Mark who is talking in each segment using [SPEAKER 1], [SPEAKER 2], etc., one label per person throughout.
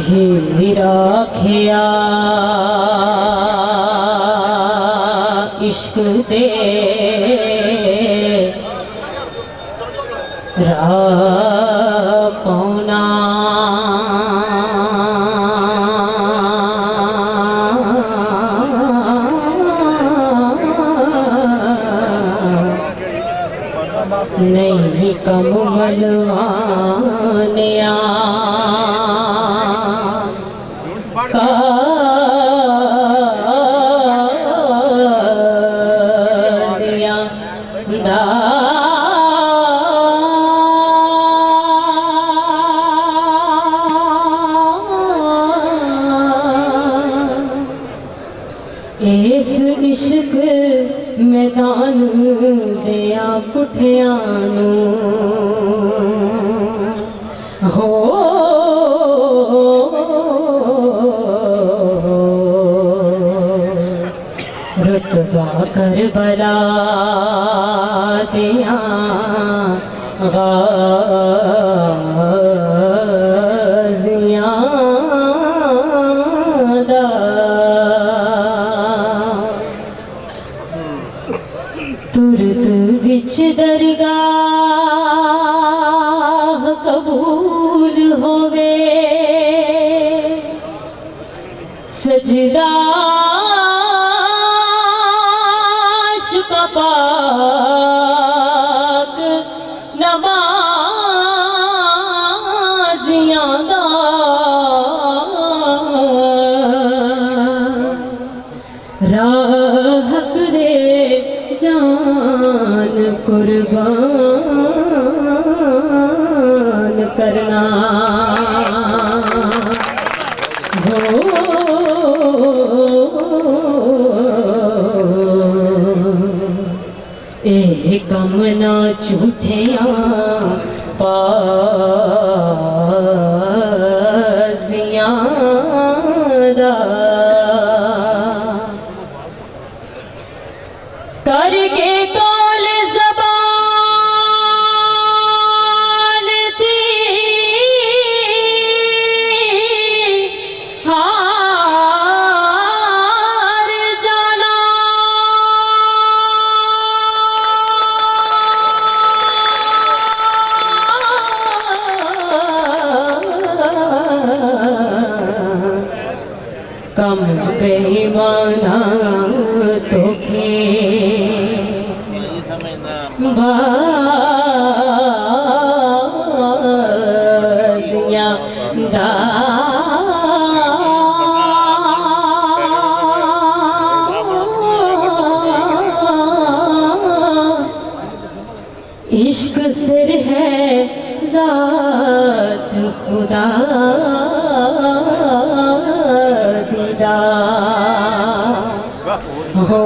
[SPEAKER 1] हीरा खिया इश्क दे पौना नहीं कम मलवानिया इस इश्क मैदान दिया पुठियानू हो रुतबा करबला दिया गाज़ियां दा तुरत विच दरगाह कबूल होवे सजदा पाक नमाज़ियां दा राह करे जान कुर्बान करना हो कम ना झूठियां पाज़ियां दा करके कौल ज़बान थी हार जाना कम बेईमाना तोखे बाज़ियां दा इश्क सिर है ज़ात खुदा दीदा हो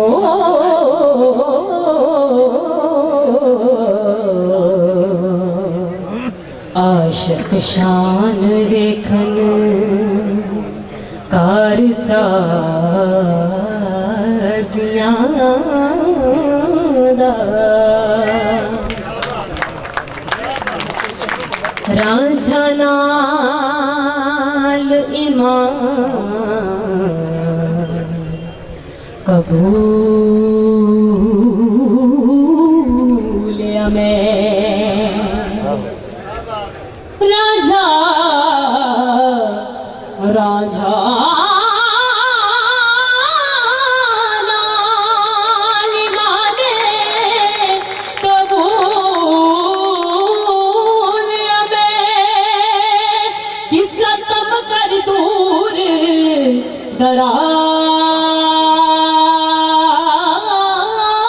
[SPEAKER 1] आशिक शान देखन कारसाज़ियां दा रांझा नाल ईमान कबूल मैं रांझा रांझा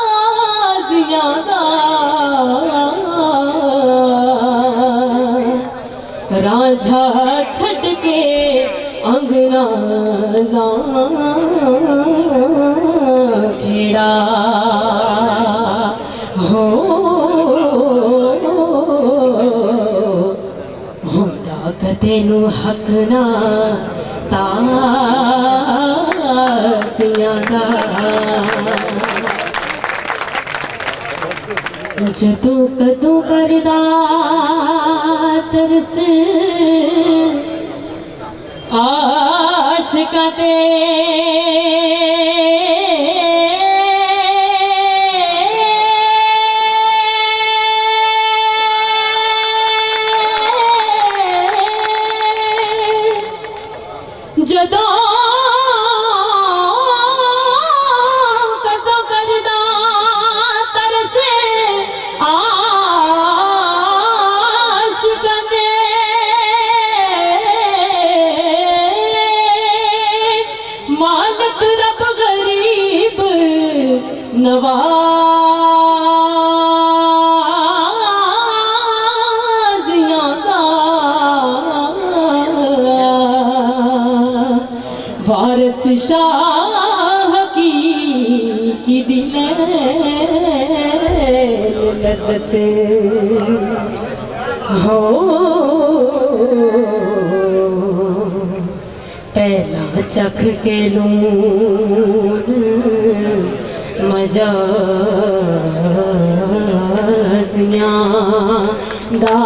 [SPEAKER 1] दराज़ियां दा रांझा छट के अंगना ना खेड़ा हो होंदा कते नू हक ना तासियां दा जदों कदों करदा तरस आशिकां ते जदों कदों करदा तरस आशिकां ते मालिक रब गरीब नवाज़ियां दा वारिस शाह की दिले लदत हो पहला चख के लून मजाजियां दा